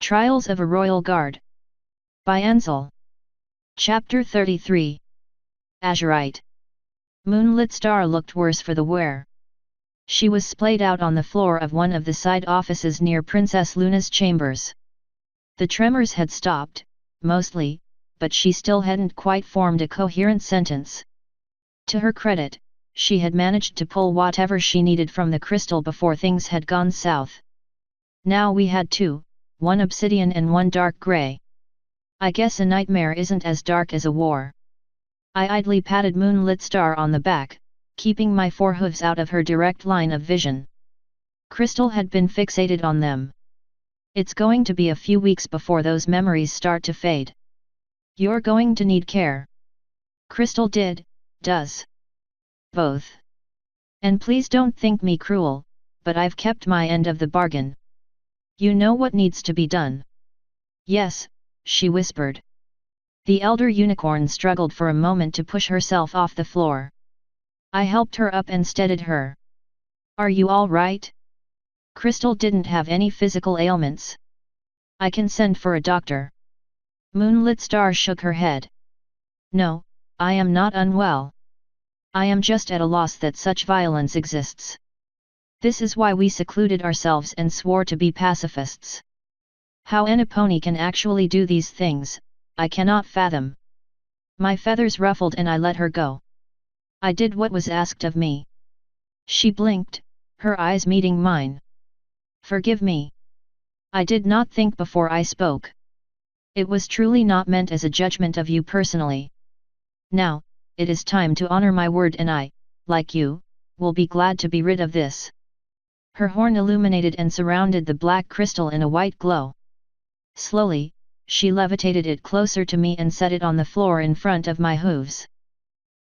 Trials of a Royal Guard. By Ansel. Chapter 33. Azurite. Moonlit Star looked worse for the wear. She was splayed out on the floor of one of the side offices near Princess Luna's chambers. The tremors had stopped, mostly, but she still hadn't quite formed a coherent sentence. To her credit, she had managed to pull whatever she needed from the crystal before things had gone south. Now we had two, one obsidian and one dark grey. I guess a nightmare isn't as dark as a war. I idly patted Moonlit Star on the back, keeping my forehooves out of her direct line of vision. Crystal had been fixated on them. It's going to be a few weeks before those memories start to fade. You're going to need care. Crystal does. Both. And please don't think me cruel, but I've kept my end of the bargain. You know what needs to be done. Yes, she whispered. The elder unicorn struggled for a moment to push herself off the floor. I helped her up and steadied her. Are you all right? Crystal didn't have any physical ailments. I can send for a doctor. Moonlit Star shook her head. No, I am not unwell. I am just at a loss that such violence exists. This is why we secluded ourselves and swore to be pacifists. How Aniponi can actually do these things, I cannot fathom. My feathers ruffled and I let her go. I did what was asked of me. She blinked, her eyes meeting mine. Forgive me. I did not think before I spoke. It was truly not meant as a judgment of you personally. Now, it is time to honor my word and I, like you, will be glad to be rid of this. Her horn illuminated and surrounded the black crystal in a white glow. Slowly, she levitated it closer to me and set it on the floor in front of my hooves.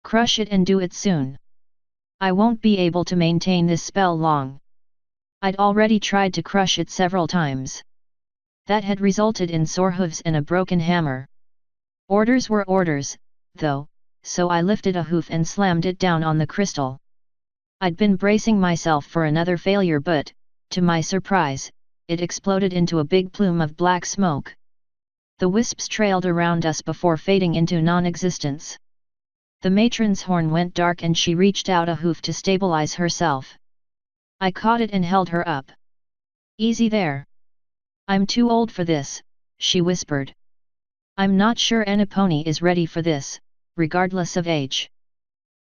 Crush it and do it soon. I won't be able to maintain this spell long. I'd already tried to crush it several times. That had resulted in sore hooves and a broken hammer. Orders were orders, though, so I lifted a hoof and slammed it down on the crystal. I'd been bracing myself for another failure but, to my surprise, it exploded into a big plume of black smoke. The wisps trailed around us before fading into non-existence. The matron's horn went dark and she reached out a hoof to stabilize herself. I caught it and held her up. Easy there. I'm too old for this, she whispered. I'm not sure Aniponi is ready for this, regardless of age.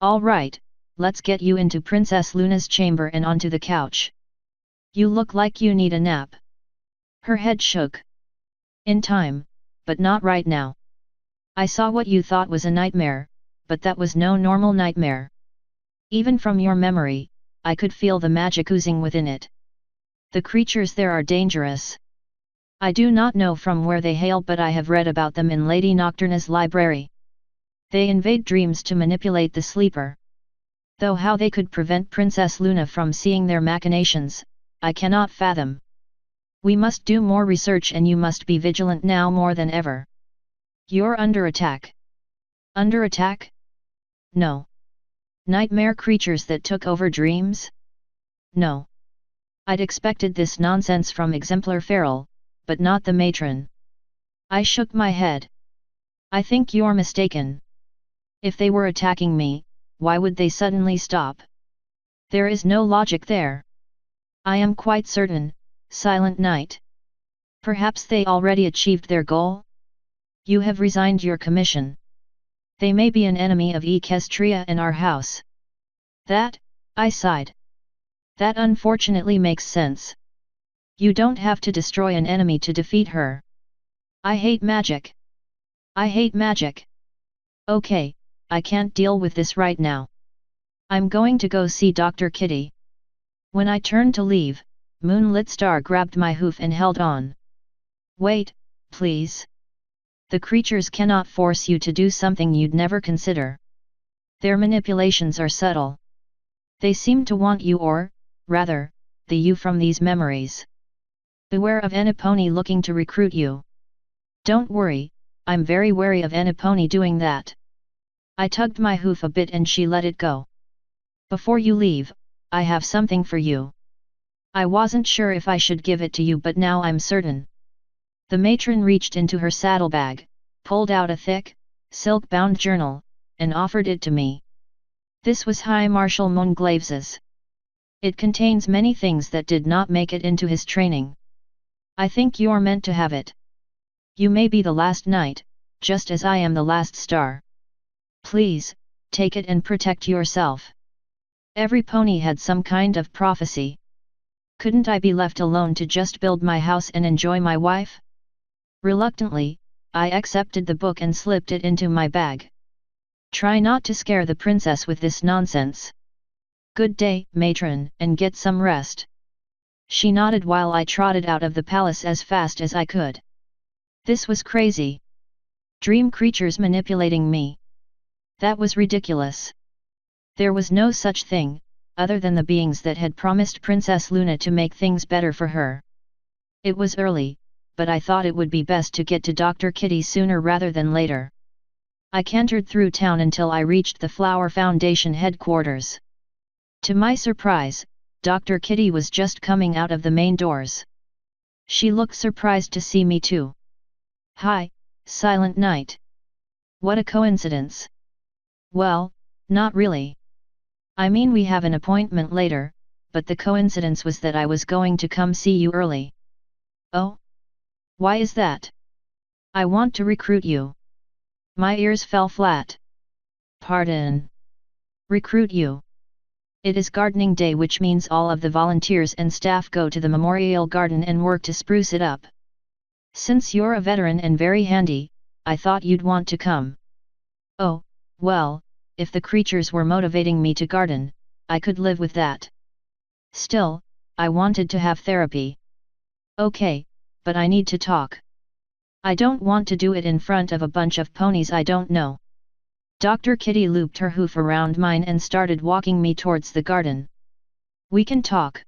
All right, let's get you into Princess Luna's chamber and onto the couch. You look like you need a nap. Her head shook. In time, but not right now. I saw what you thought was a nightmare, but that was no normal nightmare. Even from your memory, I could feel the magic oozing within it. The creatures there are dangerous. I do not know from where they hail, but I have read about them in Lady Nocturna's library. They invade dreams to manipulate the sleeper. Though how they could prevent Princess Luna from seeing their machinations, I cannot fathom. We must do more research and you must be vigilant now more than ever. You're under attack. Under attack? No. Nightmare creatures that took over dreams? No. I'd expected this nonsense from Exemplar Feral, but not the matron. I shook my head. I think you're mistaken. If they were attacking me, why would they suddenly stop? There is no logic there. I am quite certain, Silent Night. Perhaps they already achieved their goal? You have resigned your commission. They may be an enemy of Equestria and our house. That, I sighed. That unfortunately makes sense. You don't have to destroy an enemy to defeat her. I hate magic. I hate magic. Okay, I can't deal with this right now. I'm going to go see Dr. Kitty. When I turned to leave, Moonlit Star grabbed my hoof and held on. Wait, please. The creatures cannot force you to do something you'd never consider. Their manipulations are subtle. They seem to want you or, rather, the you from these memories. Beware of Aniponi looking to recruit you. Don't worry, I'm very wary of Aniponi doing that. I tugged my hoof a bit and she let it go. Before you leave, I have something for you. I wasn't sure if I should give it to you, but now I'm certain. The matron reached into her saddlebag, pulled out a thick, silk-bound journal, and offered it to me. This was High Marshal Montglaves's. It contains many things that did not make it into his training. I think you're meant to have it. You may be the last knight, just as I am the last star. Please, take it and protect yourself. Every pony had some kind of prophecy. Couldn't I be left alone to just build my house and enjoy my wife? Reluctantly, I accepted the book and slipped it into my bag. Try not to scare the princess with this nonsense. Good day, matron, and get some rest. She nodded while I trotted out of the palace as fast as I could. This was crazy. Dream creatures manipulating me. That was ridiculous. There was no such thing, other than the beings that had promised Princess Luna to make things better for her. It was early, but I thought it would be best to get to Dr. Kitty sooner rather than later. I cantered through town until I reached the Flower Foundation headquarters. To my surprise, Dr. Kitty was just coming out of the main doors. She looked surprised to see me too. Hi, Silent Night. What a coincidence. Well, not really. I mean, we have an appointment later, but the coincidence was that I was going to come see you early. Oh? Why is that? I want to recruit you. My ears fell flat. Pardon. Recruit you. It is gardening day, which means all of the volunteers and staff go to the memorial garden and work to spruce it up. Since you're a veteran and very handy, I thought you'd want to come. Oh, well, if the creatures were motivating me to garden, I could live with that. Still, I wanted to have therapy. Okay, but I need to talk. I don't want to do it in front of a bunch of ponies I don't know. Dr. Kitty looped her hoof around mine and started walking me towards the garden. We can talk.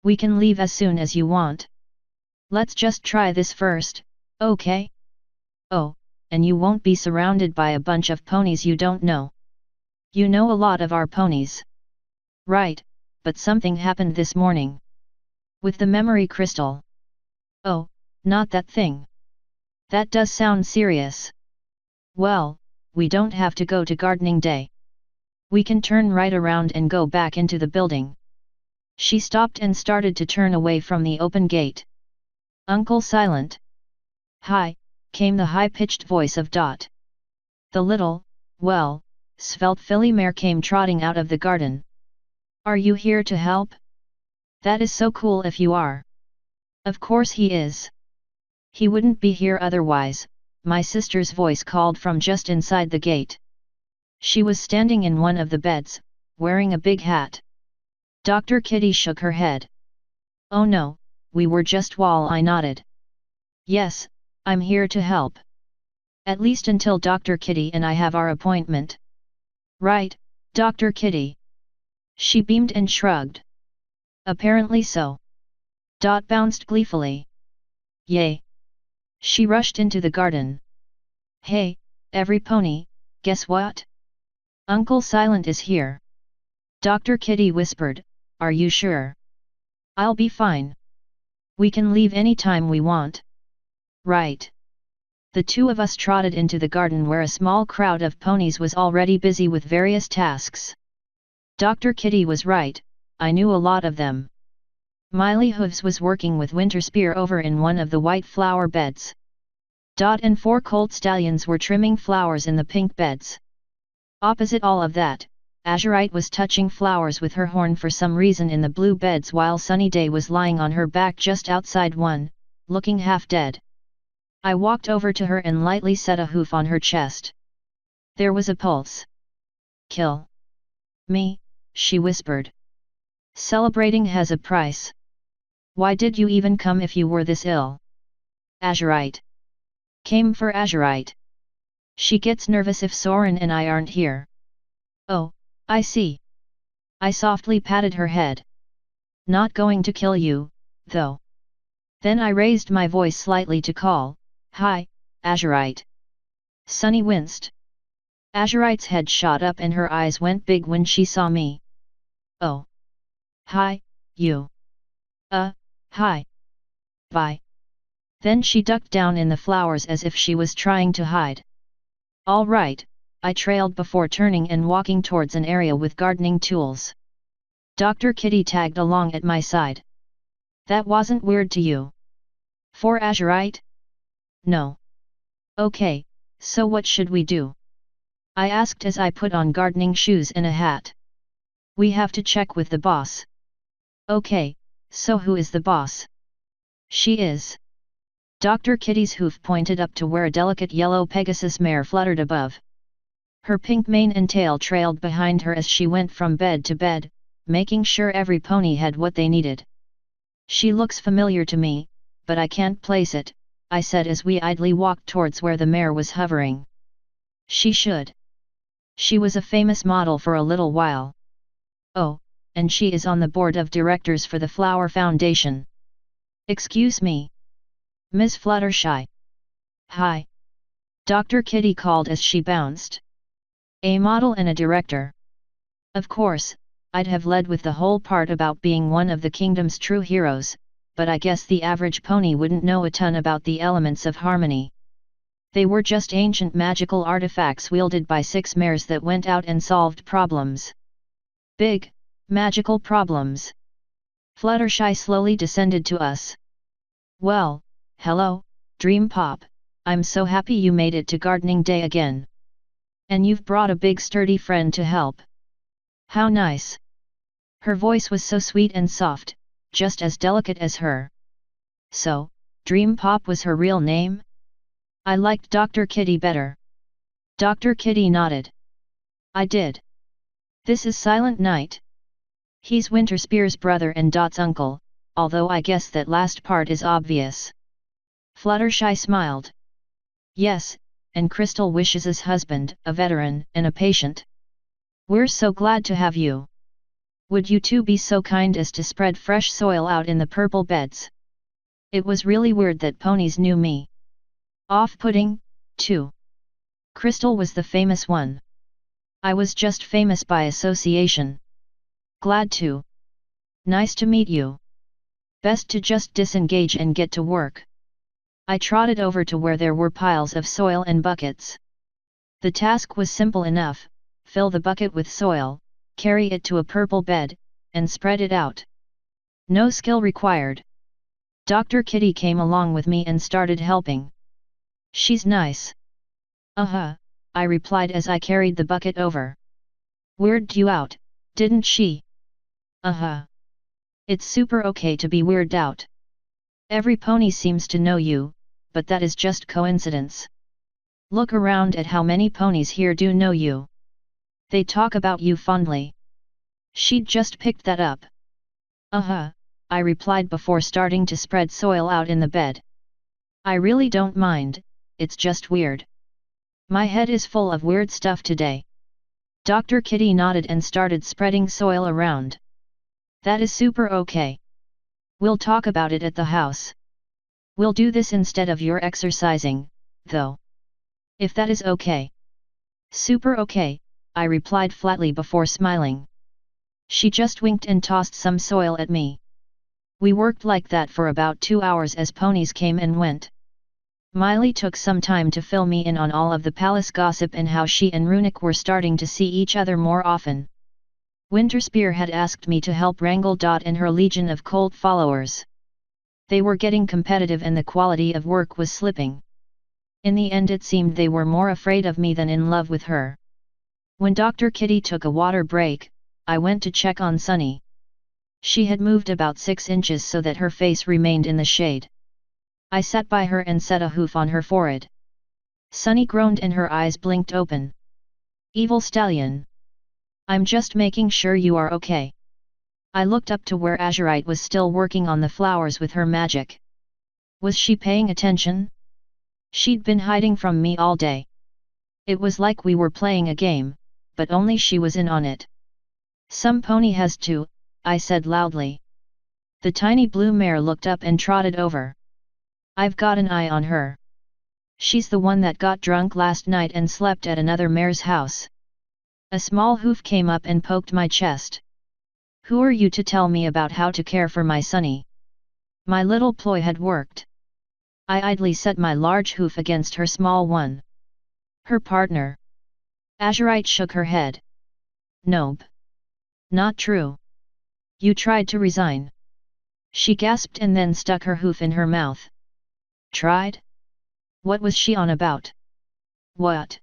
We can leave as soon as you want. Let's just try this first, okay? Oh, and you won't be surrounded by a bunch of ponies you don't know. You know a lot of our ponies. Right, but something happened this morning. With the memory crystal. Oh, not that thing. That does sound serious. Well, we don't have to go to gardening day. We can turn right around and go back into the building. She stopped and started to turn away from the open gate. Uncle Silent. Hi, came the high-pitched voice of Dot. The little, well, svelte filly mare came trotting out of the garden. Are you here to help? That is so cool if you are. Of course he is. He wouldn't be here otherwise, my sister's voice called from just inside the gate. She was standing in one of the beds, wearing a big hat. Dr. Kitty shook her head. Oh no, we were just while I nodded. Yes, I'm here to help. At least until Dr. Kitty and I have our appointment. Right, Dr. Kitty. She beamed and shrugged. Apparently so. Dot bounced gleefully. Yay! She rushed into the garden. Hey, every pony, guess what? Uncle Silent is here. Dr. Kitty whispered, are you sure? I'll be fine. We can leave any time we want. Right. The two of us trotted into the garden where a small crowd of ponies was already busy with various tasks. Dr. Kitty was right, I knew a lot of them. Miley Hooves was working with Winterspear over in one of the white flower beds. Dot and 4 colt stallions were trimming flowers in the pink beds. Opposite all of that, Azurite was touching flowers with her horn for some reason in the blue beds, while Sunny Day was lying on her back just outside one, looking half dead. I walked over to her and lightly set a hoof on her chest. There was a pulse. Kill me, she whispered. Celebrating has a price. Why did you even come if you were this ill? Azurite. Came for Azurite. She gets nervous if Soren and I aren't here. Oh, I see. I softly patted her head. Not going to kill you, though. Then I raised my voice slightly to call, hi, Azurite. Sunny winced. Azurite's head shot up and her eyes went big when she saw me. Oh. Hi, you. Hi. Bye. Then she ducked down in the flowers as if she was trying to hide. All right, I trailed before turning and walking towards an area with gardening tools. Dr. Kitty tagged along at my side. That wasn't weird to you? For Azurite? No. Okay, so what should we do? I asked as I put on gardening shoes and a hat. We have to check with the boss. Okay, so who is the boss? She is. Dr. Kitty's hoof pointed up to where a delicate yellow Pegasus mare fluttered above. Her pink mane and tail trailed behind her as she went from bed to bed, making sure every pony had what they needed. She looks familiar to me, but I can't place it, I said as we idly walked towards where the mare was hovering. She should. She was a famous model for a little while. Oh, and she is on the board of directors for the Flower Foundation. Excuse me. Ms. Fluttershy. Hi. Dr. Kitty called as she bounced. A model and a director. Of course, I'd have led with the whole part about being one of the kingdom's true heroes, but I guess the average pony wouldn't know a ton about the elements of harmony. They were just ancient magical artifacts wielded by 6 mares that went out and solved problems. Big, magical problems. Fluttershy slowly descended to us. Well, hello, Dream Pop, I'm so happy you made it to gardening day again. And you've brought a big sturdy friend to help. How nice. Her voice was so sweet and soft, just as delicate as her. So, Dream Pop was her real name? I liked Dr. Kitty better. Dr. Kitty nodded. I did. This is Silent Night. He's Winterspear's brother and Dot's uncle, although I guess that last part is obvious. Fluttershy smiled. Yes, and Crystal Wish's husband, a veteran and a patient. We're so glad to have you. Would you two be so kind as to spread fresh soil out in the purple beds? It was really weird that ponies knew me. Off-putting, too. Crystal was the famous one. I was just famous by association. Glad to. Nice to meet you. Best to just disengage and get to work. I trotted over to where there were piles of soil and buckets. The task was simple enough: fill the bucket with soil, carry it to a purple bed, and spread it out. No skill required. Dr. Kitty came along with me and started helping. She's nice. Uh-huh, I replied as I carried the bucket over. Weirded you out, didn't she? Uh-huh. It's super okay to be weirded out. Every pony seems to know you, but that is just coincidence. Look around at how many ponies here do know you. They talk about you fondly. She'd just picked that up. Uh-huh, I replied before starting to spread soil out in the bed. I really don't mind, it's just weird. My head is full of weird stuff today. Dr. Kitty nodded and started spreading soil around. That is super okay. We'll talk about it at the house. We'll do this instead of your exercising, though. If that is okay. Super okay, I replied flatly before smiling. She just winked and tossed some soil at me. We worked like that for about 2 hours as ponies came and went. Miley took some time to fill me in on all of the palace gossip and how she and Runic were starting to see each other more often. Winterspear had asked me to help wrangle Dot and her legion of cult followers. They were getting competitive and the quality of work was slipping. In the end it seemed they were more afraid of me than in love with her. When Dr. Kitty took a water break, I went to check on Sunny. She had moved about 6 inches so that her face remained in the shade. I sat by her and set a hoof on her forehead. Sunny groaned and her eyes blinked open. Evil stallion. I'm just making sure you are okay. I looked up to where Azurite was still working on the flowers with her magic. Was she paying attention? She'd been hiding from me all day. It was like we were playing a game, but only she was in on it. Some pony has to, I said loudly. The tiny blue mare looked up and trotted over. I've got an eye on her. She's the one that got drunk last night and slept at another mare's house. A small hoof came up and poked my chest. Who are you to tell me about how to care for my Sunny? My little ploy had worked. I idly set my large hoof against her small one. Her partner. Azurite shook her head. Nope. Not true. You tried to resign. She gasped and then stuck her hoof in her mouth. Tried? What was she on about? What?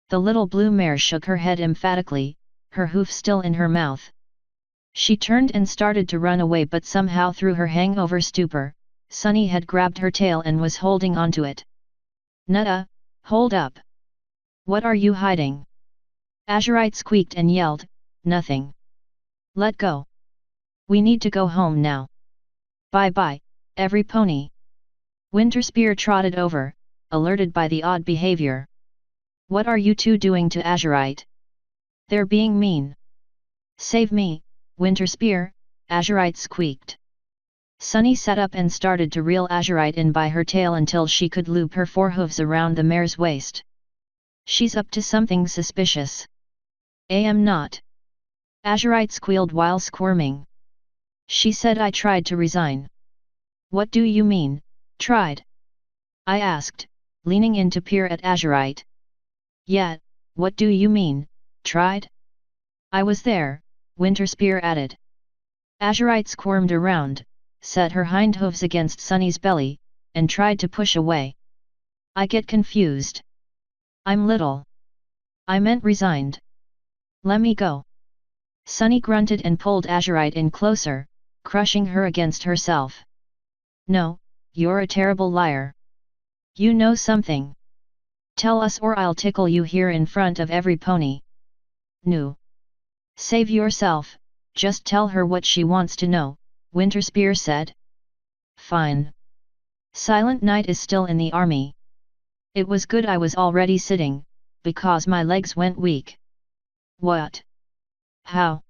The little blue mare shook her head emphatically, her hoof still in her mouth. She turned and started to run away, but somehow through her hangover stupor, Sunny had grabbed her tail and was holding onto it. Nutta, hold up! What are you hiding? Azurite squeaked and yelled, nothing. Let go. We need to go home now. Bye-bye, every pony. Winterspear trotted over, alerted by the odd behavior. What are you two doing to Azurite? They're being mean. Save me, Winterspear, Azurite squeaked. Sunny sat up and started to reel Azurite in by her tail until she could loop her forehooves around the mare's waist. She's up to something suspicious. Am not. Azurite squealed while squirming. She said I tried to resign. What do you mean, tried? I asked, leaning in to peer at Azurite. Yeah, what do you mean, tried? I was there, Winterspear added. Azurite squirmed around, set her hind hooves against Sunny's belly, and tried to push away. I get confused. I'm little. I meant resigned. Let me go. Sunny grunted and pulled Azurite in closer, crushing her against herself. No, you're a terrible liar. You know something. Tell us or I'll tickle you here in front of every pony. No. Save yourself, just tell her what she wants to know, Winterspear said. Fine. Silent Night is still in the army. It was good I was already sitting, because my legs went weak. What? How?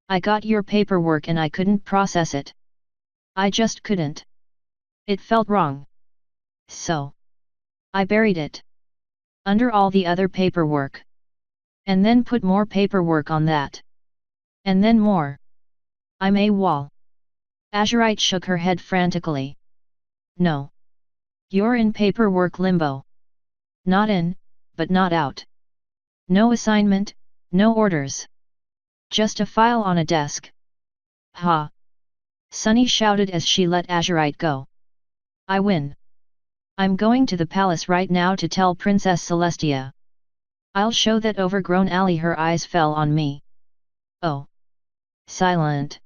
I got your paperwork and I couldn't process it. I just couldn't. It felt wrong. So. I buried it. Under all the other paperwork. And then put more paperwork on that. And then more. I'm AWOL. Azurite shook her head frantically. No. You're in paperwork limbo. Not in, but not out. No assignment, no orders. Just a file on a desk. Ha! Sunny shouted as she let Azurite go. I win. I'm going to the palace right now to tell Princess Celestia. I'll show that overgrown ally. Her eyes fell on me. Oh. Silent.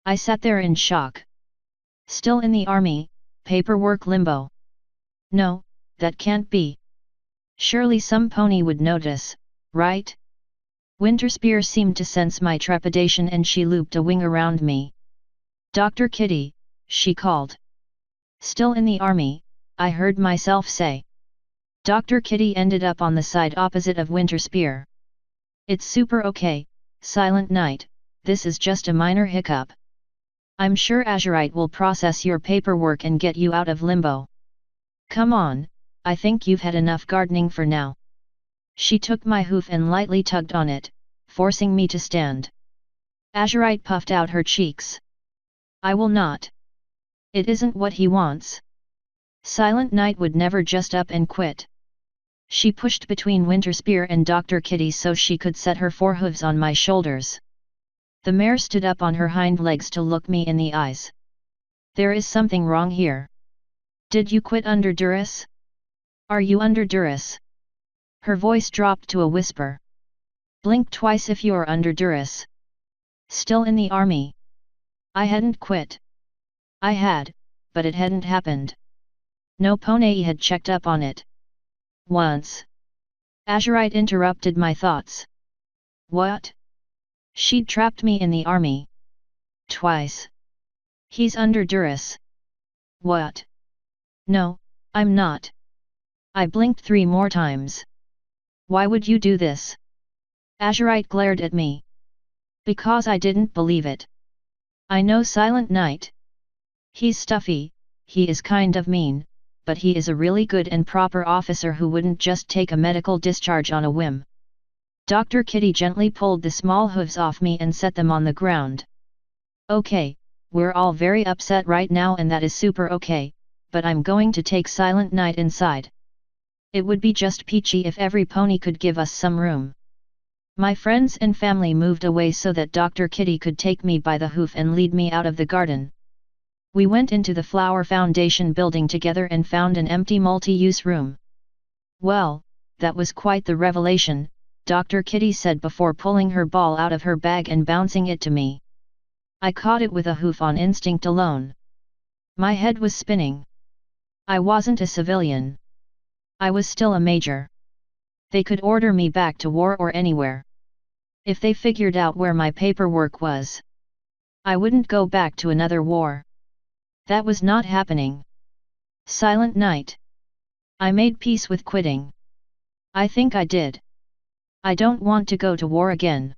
I sat there in shock. Still in the army, paperwork limbo. No, that can't be. Surely some pony would notice, right? Winterspear seemed to sense my trepidation and she looped a wing around me. Dr. Kitty, she called. Still in the army, I heard myself say. Dr. Kitty ended up on the side opposite of Winterspear. It's super okay, Silent Night, this is just a minor hiccup. I'm sure Azurite will process your paperwork and get you out of limbo. Come on, I think you've had enough gardening for now. She took my hoof and lightly tugged on it, forcing me to stand. Azurite puffed out her cheeks. I will not. It isn't what he wants. Silent Night would never just up and quit. She pushed between Winterspear and Dr. Kitty so she could set her forehooves on my shoulders. The mare stood up on her hind legs to look me in the eyes. There is something wrong here. Did you quit under duress? Are you under duress? Her voice dropped to a whisper. Blink twice if you're under duress. Still in the army. I hadn't quit. I had, but it hadn't happened. No pony had checked up on it. Once. Azurite interrupted my thoughts. What? She'd trapped me in the army. Twice. He's under duress. What? No, I'm not. I blinked 3 more times. Why would you do this? Azurite glared at me. Because I didn't believe it. I know Silent Night. He's stuffy, he is kind of mean, but he is a really good and proper officer who wouldn't just take a medical discharge on a whim. Dr. Kitty gently pulled the small hooves off me and set them on the ground. Okay, we're all very upset right now and that is super okay, but I'm going to take Silent Night inside. It would be just peachy if every pony could give us some room. My friends and family moved away so that Dr. Kitty could take me by the hoof and lead me out of the garden. We went into the Flower Foundation building together and found an empty multi-use room. Well, that was quite the revelation, Dr. Kitty said before pulling her ball out of her bag and bouncing it to me. I caught it with a hoof on instinct alone. My head was spinning. I wasn't a civilian. I was still a major. They could order me back to war or anywhere. If they figured out where my paperwork was, I wouldn't go back to another war. That was not happening. Silent Night. I made peace with quitting. I think I did. I don't want to go to war again.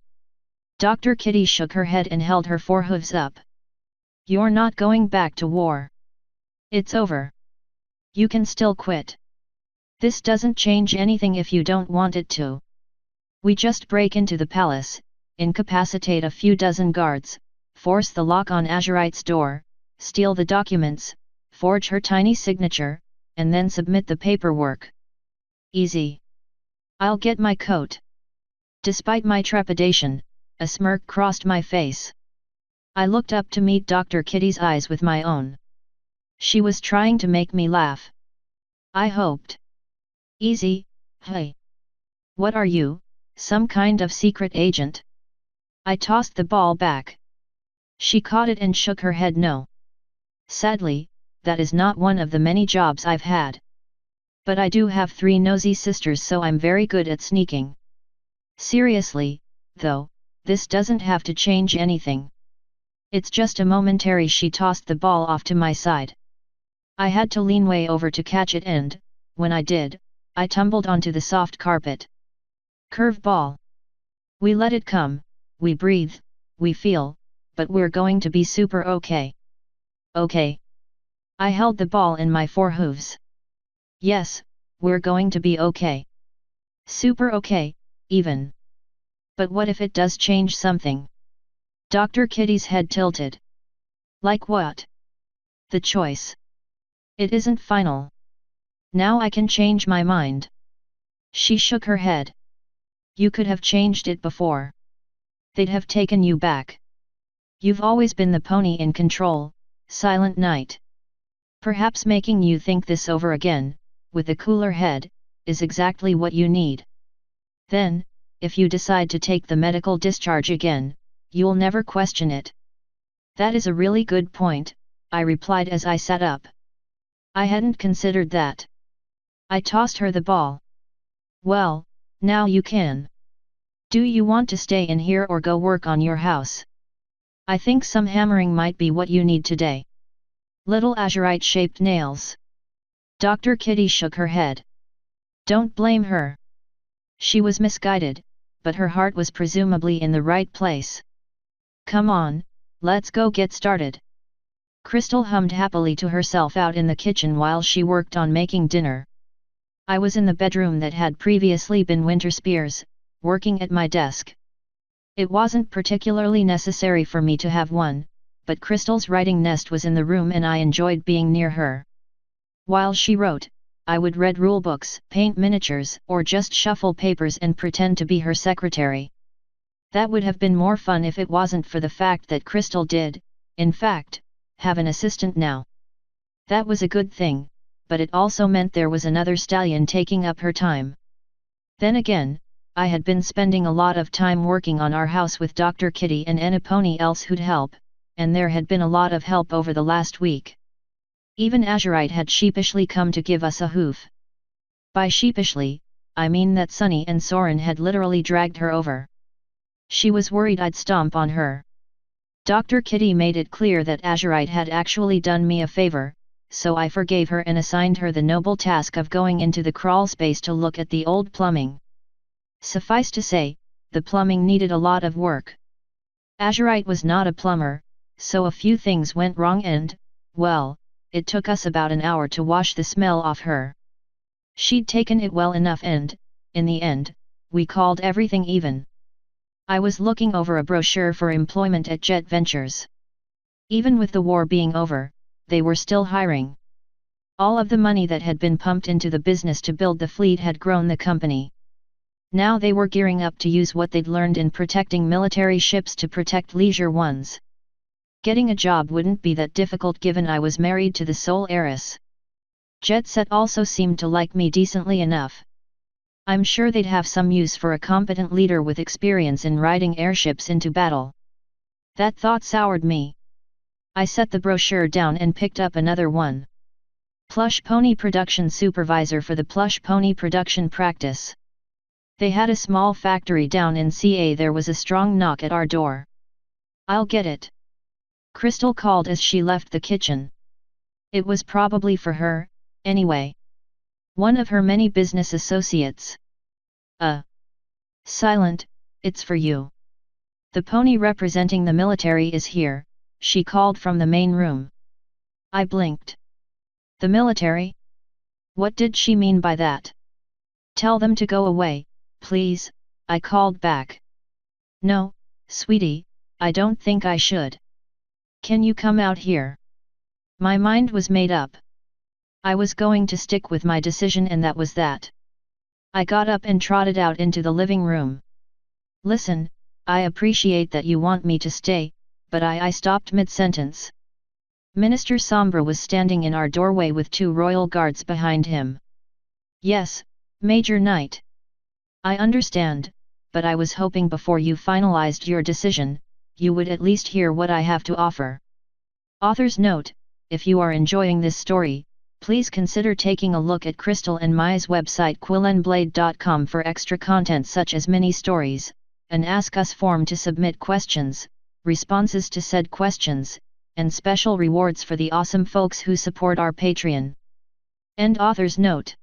Dr. Kitty shook her head and held her forehooves up. You're not going back to war. It's over. You can still quit. This doesn't change anything if you don't want it to. We just break into the palace, incapacitate a few dozen guards, force the lock on Azurite's door, steal the documents, forge her tiny signature, and then submit the paperwork. Easy. I'll get my coat. Despite my trepidation, a smirk crossed my face. I looked up to meet Dr. Kitty's eyes with my own. She was trying to make me laugh. I hoped. Easy, hey. What are you, some kind of secret agent? I tossed the ball back. She caught it and shook her head no. Sadly, that is not one of the many jobs I've had. But I do have 3 nosy sisters, so I'm very good at sneaking. Seriously, though, this doesn't have to change anything. It's just a momentary. She tossed the ball off to my side. I had to lean way over to catch it and, when I did, I tumbled onto the soft carpet. Curve ball. We let it come, we breathe, we feel, but we're going to be super okay. Okay. I held the ball in my forehooves. Yes, we're going to be okay. Super okay, even. But what if it does change something? Dr. Kitty's head tilted. Like what? The choice. It isn't final. Now I can change my mind. She shook her head. You could have changed it before. They'd have taken you back. You've always been the pony in control, Silent Night. Perhaps making you think this over again, with a cooler head, is exactly what you need. Then, if you decide to take the medical discharge again, you'll never question it. That is a really good point, I replied as I sat up. I hadn't considered that. I tossed her the ball. Well, now you can. Do you want to stay in here or go work on your house? I think some hammering might be what you need today. Little azurite-shaped nails. Dr. Kitty shook her head. Don't blame her. She was misguided, but her heart was presumably in the right place. Come on, let's go get started. Crystal hummed happily to herself out in the kitchen while she worked on making dinner. I was in the bedroom that had previously been Winter Spears, working at my desk. It wasn't particularly necessary for me to have one, but Crystal's writing nest was in the room and I enjoyed being near her. While she wrote, I would read rulebooks, paint miniatures, or just shuffle papers and pretend to be her secretary. That would have been more fun if it wasn't for the fact that Crystal did, in fact, have an assistant now. That was a good thing, but it also meant there was another stallion taking up her time. Then again, I had been spending a lot of time working on our house with Dr. Kitty and any pony else who'd help, and there had been a lot of help over the last week. Even Azurite had sheepishly come to give us a hoof. By sheepishly, I mean that Sunny and Soren had literally dragged her over. She was worried I'd stomp on her. Dr. Kitty made it clear that Azurite had actually done me a favor, so I forgave her and assigned her the noble task of going into the crawl space to look at the old plumbing. Suffice to say, the plumbing needed a lot of work. Azurite was not a plumber, so a few things went wrong and, well, it took us about an hour to wash the smell off her. She'd taken it well enough and, in the end, we called everything even. I was looking over a brochure for employment at Jet Ventures. Even with the war being over, they were still hiring. All of the money that had been pumped into the business to build the fleet had grown the company. Now they were gearing up to use what they'd learned in protecting military ships to protect leisure ones. Getting a job wouldn't be that difficult given I was married to the sole heiress. Jet Set also seemed to like me decently enough. I'm sure they'd have some use for a competent leader with experience in riding airships into battle. That thought soured me. I set the brochure down and picked up another one. Plush Pony Production Supervisor for the Plush Pony Production Practice. They had a small factory down in CA. There was a strong knock at our door. I'll get it. Crystal called as she left the kitchen. It was probably for her, anyway. One of her many business associates. Silent, it's for you. The pony representing the military is here, she called from the main room. I blinked. The military? What did she mean by that? Tell them to go away, please, I called back. No, sweetie, I don't think I should. Can you come out here? My mind was made up. I was going to stick with my decision and that was that. I got up and trotted out into the living room. Listen, I appreciate that you want me to stay, but I stopped mid-sentence. Minister Sombra was standing in our doorway with 2 royal guards behind him. Yes, Major Knight. I understand, but I was hoping before you finalized your decision, you would at least hear what I have to offer. Author's note: if you are enjoying this story, please consider taking a look at Crystal and Maya's website quillenblade.com for extra content such as mini-stories, an Ask Us form to submit questions, responses to said questions, and special rewards for the awesome folks who support our Patreon. End author's note.